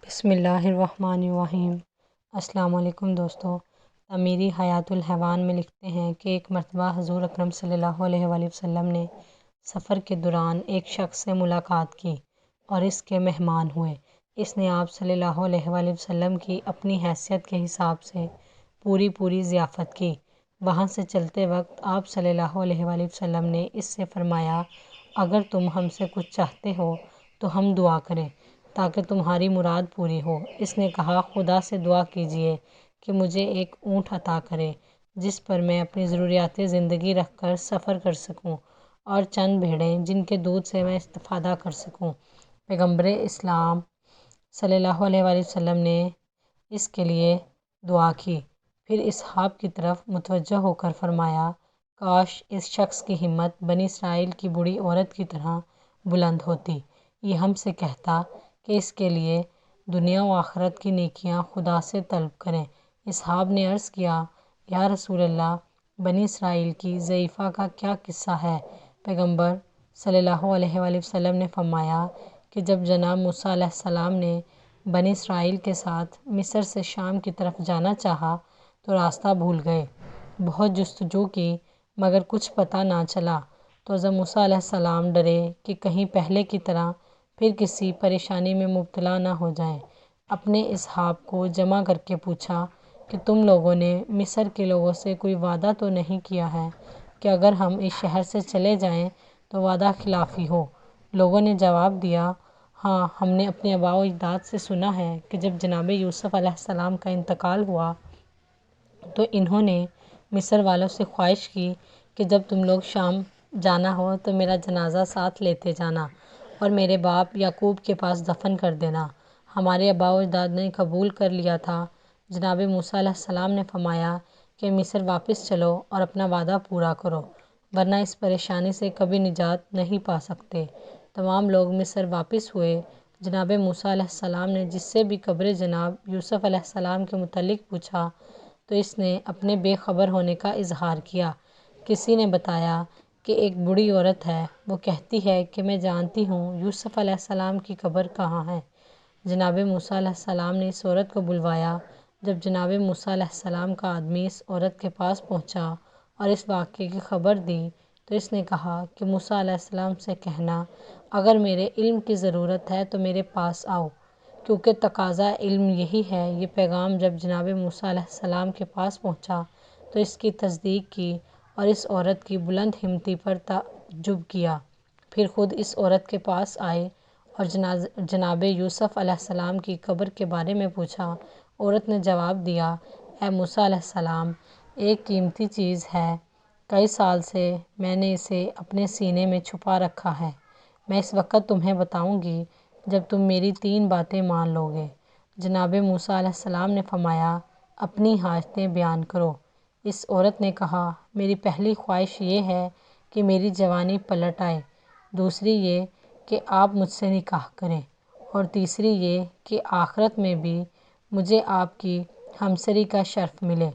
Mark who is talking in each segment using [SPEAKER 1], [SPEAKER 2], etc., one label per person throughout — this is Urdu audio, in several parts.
[SPEAKER 1] بسم اللہ الرحمن الرحیم۔ السلام علیکم دوستو۔ تعمیری حیات الحیوان میں لکھتے ہیں کہ ایک مرتبہ حضور اکرم صلی اللہ علیہ وآلہ وسلم نے سفر کے دوران ایک شخص سے ملاقات کی اور اس کے مہمان ہوئے۔ اس نے آپ صلی اللہ علیہ وآلہ وسلم کی اپنی حیثیت کے حساب سے پوری ضیافت کی۔ وہاں سے چلتے وقت آپ صلی اللہ علیہ وآلہ وسلم نے اس سے فرمایا، اگر تم ہم سے کچھ چاہتے ہو تو ہم دعا کریں تاکہ تمہاری مراد پوری ہو۔ اس نے کہا، خدا سے دعا کیجیے کہ مجھے ایک اونٹ عطا کرے جس پر میں اپنی ضروریات زندگی رکھ کر سفر کر سکوں، اور چند بھیڑیں جن کے دودھ سے میں استفادہ کر سکوں۔ پیغمبر اسلام صلی اللہ علیہ وآلہ وسلم نے اس کے لیے دعا کی، پھر اصحاب کی طرف متوجہ ہو کر فرمایا، کاش اس شخص کی ہمت بنی اسرائیل کی بوڑھی عورت کی طرح بلند ہوتی۔ یہ ہم سے کہتا کہ اس کے لیے دنیا و آخرت کی نیکیاں خدا سے طلب کریں۔ اصحاب نے عرض کیا، یا رسول اللہ، بنی اسرائیل کی ضعیفہ کا کیا قصہ ہے؟ پیغمبر صلی اللہ علیہ وآلہ وسلم نے فرمایا کہ جب جناب موسیٰ علیہ السلام نے بنی اسرائیل کے ساتھ مصر سے شام کی طرف جانا چاہا تو راستہ بھول گئے۔ بہت جستجو کی مگر کچھ پتہ نہ چلا تو حضرت موسیٰ علیہ السلام ڈرے کہ کہیں پہلے کی طرح پھر کسی پریشانی میں مبتلا نہ ہو جائیں۔ اپنے اصحاب کو جمع کر کے پوچھا کہ تم لوگوں نے مصر کے لوگوں سے کوئی وعدہ تو نہیں کیا ہے کہ اگر ہم اس شہر سے چلے جائیں تو وعدہ خلافی ہو؟ لوگوں نے جواب دیا، ہاں، ہم نے اپنے آباء و اجداد سے سنا ہے کہ جب جناب یوسف علیہ السلام کا انتقال ہوا تو انہوں نے مصر والوں سے خواہش کی کہ جب تم لوگ شام جانا ہو تو میرا جنازہ ساتھ لیتے جانا اور میرے باپ یعقوب کے پاس دفن کر دینا۔ ہمارے آباء و اجداد نے قبول کر لیا تھا۔ جناب موسیٰ علیہ السلام نے فرمایا کہ مصر واپس چلو اور اپنا وعدہ پورا کرو، ورنہ اس پریشانی سے کبھی نجات نہیں پا سکتے۔ تمام لوگ مصر واپس ہوئے۔ جناب موسیٰ علیہ السلام نے جس سے بھی قبر جناب یوسف علیہ السلام کے متعلق پوچھا تو اس نے اپنے بے خبر ہونے کا اظہار کیا۔ کسی نے بتایا کہ ایک بوڑھی عورت ہے، وہ کہتی ہے کہ میں جانتی ہوں یوسف علیہ السلام کی قبر کہاں ہے۔ جناب موسیٰ علیہ السلام نے اس عورت کو بلوایا۔ جب جناب موسیٰ علیہ السلام کا آدمی اس عورت کے پاس پہنچا اور اس واقعے کی خبر دی تو اس نے کہا کہ موسیٰ علیہ السلام سے کہنا، اگر میرے علم کی ضرورت ہے تو میرے پاس آؤ، کیونکہ تقاضا علم یہی ہے۔ یہ پیغام جب جناب موسیٰ علیہ السلام کے پاس پہنچا تو اس کی تصدیق کی اور اس عورت کی بلند ہمتی پر تعجب کیا۔ پھر خود اس عورت کے پاس آئے اور جناب یوسف علیہ السلام کی قبر کے بارے میں پوچھا۔ عورت نے جواب دیا، اے موسیٰ علیہ السلام، ایک قیمتی چیز ہے، کئی سال سے میں نے اسے اپنے سینے میں چھپا رکھا ہے۔ میں اس وقت تمہیں بتاؤں گی جب تم میری 3 باتیں مان لو گے۔ جناب موسیٰ علیہ السلام نے فرمایا، اپنی حاجتیں بیان کرو۔ اس عورت نے کہا، میری پہلی خواہش یہ ہے کہ میری جوانی پلٹ آئے، دوسری یہ کہ آپ مجھ سے نکاح کریں، اور تیسری یہ کہ آخرت میں بھی مجھے آپ کی ہمسری کا شرف ملے۔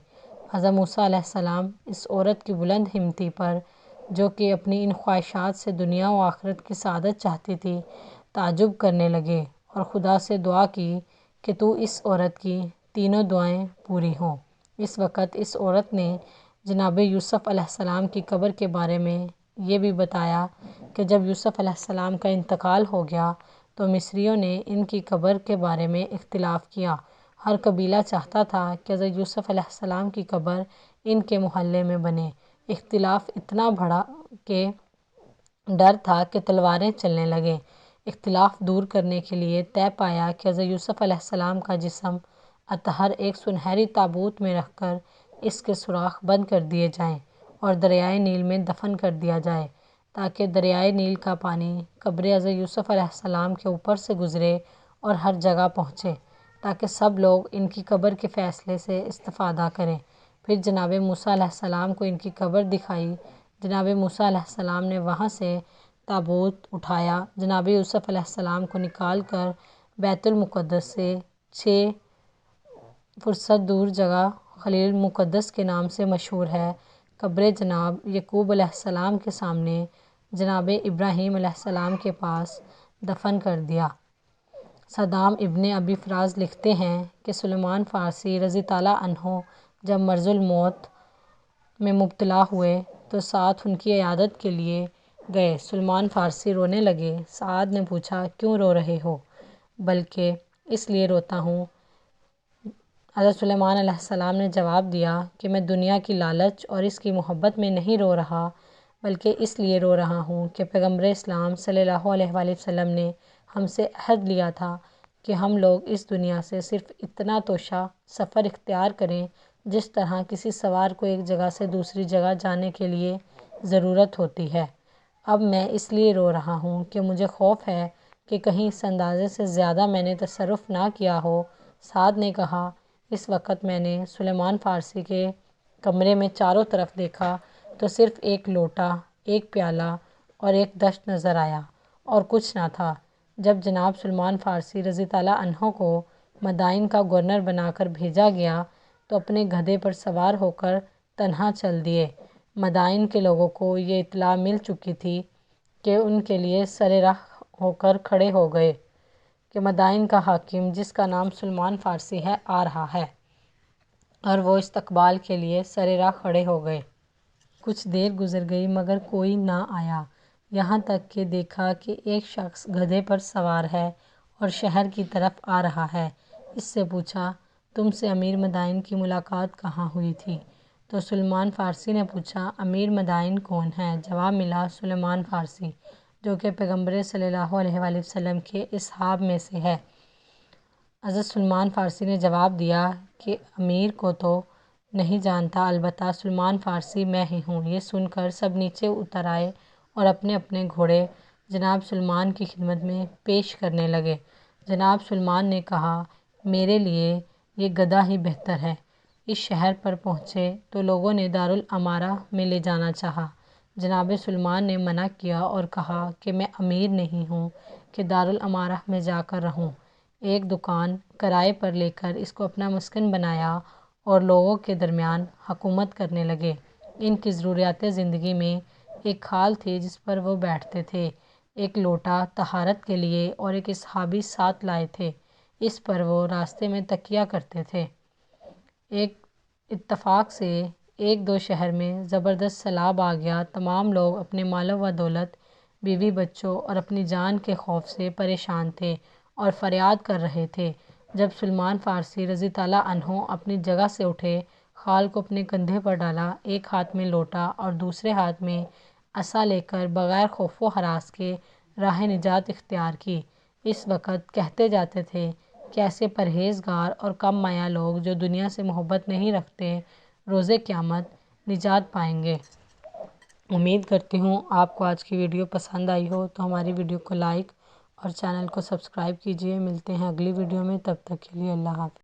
[SPEAKER 1] حضرت موسیٰ علیہ السلام اس عورت کی بلند ہمتی پر، جو کہ اپنی ان خواہشات سے دنیا و آخرت کی سعادت چاہتی تھی، تعجب کرنے لگے اور خدا سے دعا کی کہ تو اس عورت کی تینوں دعائیں پوری ہوں۔ اس وقت اس عورت نے جناب یوسف علیہ السلام کی قبر کے بارے میں یہ بھی بتایا کہ جب یوسف علیہ السلام کا انتقال ہو گیا تو مصریوں نے ان کی قبر کے بارے میں اختلاف کیا۔ ہر قبیلہ چاہتا تھا کہ حضرت یوسف علیہ السلام کی قبر ان کے محلے میں بنے۔ اختلاف اتنا بڑھا کہ ڈر تھا کہ تلواریں چلنے لگیں۔ اختلاف دور کرنے کے لیے طے پایا کہ حضرت یوسف علیہ السلام کا جسم اطہر ایک سنہری تابوت میں رکھ کر اس کے سوراخ بند کر دیے جائیں اور دریائے نیل میں دفن کر دیا جائے، تاکہ دریائے نیل کا پانی قبر حضرت یوسف علیہ السلام کے اوپر سے گزرے اور ہر جگہ پہنچے، تاکہ سب لوگ ان کی قبر کے فیصلے سے استفادہ کریں۔ پھر جناب موسیٰ علیہ السلام کو ان کی قبر دکھائی۔ جناب موسیٰ علیہ السلام نے وہاں سے تابوت اٹھایا، جناب یوسف علیہ السلام کو نکال کر بیت المقدس سے 6 فرسخ دور جگہ خلیل المقدس کے نام سے مشہور ہے، قبر جناب یعقوب علیہ السلام کے سامنے جناب ابراہیم علیہ السلام کے پاس دفن کر دیا۔ صدام ابن ابی فراز لکھتے ہیں کہ سلمان فارسی رضی تعالیٰ عنہ جب مرض الموت میں مبتلا ہوئے تو سعد ان کی عیادت کے لیے گئے۔ سلمان فارسی رونے لگے۔ سعد نے پوچھا، کیوں رو رہے ہو؟ بلکہ اس لیے روتا ہوں۔ حضرت سلیمان علیہ السلام نے جواب دیا کہ میں دنیا کی لالچ اور اس کی محبت میں نہیں رو رہا، بلکہ اس لیے رو رہا ہوں کہ پیغمبر اسلام صلی اللہ علیہ وآلہ وسلم نے ہم سے عہد لیا تھا کہ ہم لوگ اس دنیا سے صرف اتنا توشہ سفر اختیار کریں جس طرح کسی سوار کو ایک جگہ سے دوسری جگہ جانے کے لیے ضرورت ہوتی ہے۔ اب میں اس لیے رو رہا ہوں کہ مجھے خوف ہے کہ کہیں اس اندازے سے زیادہ میں نے تصرف نہ کیا ہو۔ سعد نے کہا، اس وقت میں نے سلیمان فارسی کے کمرے میں چاروں طرف دیکھا تو صرف ایک لوٹا، ایک پیالہ اور ایک دشت نظر آیا اور کچھ نہ تھا۔ جب جناب سلمان فارسی رضی تعالیٰ عنہ کو مدائن کا گورنر بنا کر بھیجا گیا تو اپنے گدھے پر سوار ہو کر تنہا چل دیے۔ مدائن کے لوگوں کو یہ اطلاع مل چکی تھی کہ ان کے لیے سرِ راہ ہو کر کھڑے ہو گئے کہ مدائن کا حاکم جس کا نام سلمان فارسی ہے آ رہا ہے، اور وہ استقبال کے لیے سرِ راہ کھڑے ہو گئے۔ کچھ دیر گزر گئی مگر کوئی نہ آیا، یہاں تک کہ دیکھا کہ ایک شخص گدھے پر سوار ہے اور شہر کی طرف آ رہا ہے۔ اس سے پوچھا، تم سے امیر مدائن کی ملاقات کہاں ہوئی تھی؟ تو سلمان فارسی نے پوچھا، امیر مدائن کون ہے؟ جواب ملا، سلمان فارسی، جو کہ پیغمبر صلی اللہ علیہ وآلہ وسلم کے اصحاب میں سے ہے۔ حضرت سلمان فارسی نے جواب دیا کہ امیر کو تو نہیں جانتا، البتہ سلمان فارسی میں ہی ہوں۔ یہ سن کر سب نیچے اتر آئے اور اپنے اپنے گھوڑے جناب سلمان کی خدمت میں پیش کرنے لگے۔ جناب سلمان نے کہا، میرے لیے یہ گدھا ہی بہتر ہے۔ اس شہر پر پہنچے تو لوگوں نے دارالامارہ میں لے جانا چاہا۔ جناب سلمان نے منع کیا اور کہا کہ میں امیر نہیں ہوں کہ دارالامارہ میں جا کر رہوں۔ ایک دکان کرائے پر لے کر اس کو اپنا مسکن بنایا اور لوگوں کے درمیان حکومت کرنے لگے۔ ان کی ضروریات زندگی میں ایک کھال تھی جس پر وہ بیٹھتے تھے، ایک لوٹا طہارت کے لیے اور ایک اصحابی ساتھ لائے تھے، اس پر وہ راستے میں تکیہ کرتے تھے۔ ایک اتفاق سے ایک دو شہر میں زبردست سیلاب آ گیا۔ تمام لوگ اپنے مال و دولت، بیوی بچوں اور اپنی جان کے خوف سے پریشان تھے اور فریاد کر رہے تھے۔ جب سلمان فارسی رضی تعالیٰ عنہ اپنی جگہ سے اٹھے، خال کو اپنے کندھے پر ڈالا، ایک ہاتھ میں لوٹا اور دوسرے ہاتھ میں عصا لے کر بغیر خوف و ہراس کے راہ نجات اختیار کی۔ اس وقت کہتے جاتے تھے کہ ایسے پرہیزگار اور کم مایہ لوگ جو دنیا سے محبت نہیں رکھتے، روز قیامت نجات پائیں گے۔ امید کرتی ہوں آپ کو آج کی ویڈیو پسند آئی ہو، تو ہماری ویڈیو کو لائک اور چینل کو سبسکرائب کیجیے۔ ملتے ہیں اگلی ویڈیو میں، تب تک کے لیے اللہ حافظ۔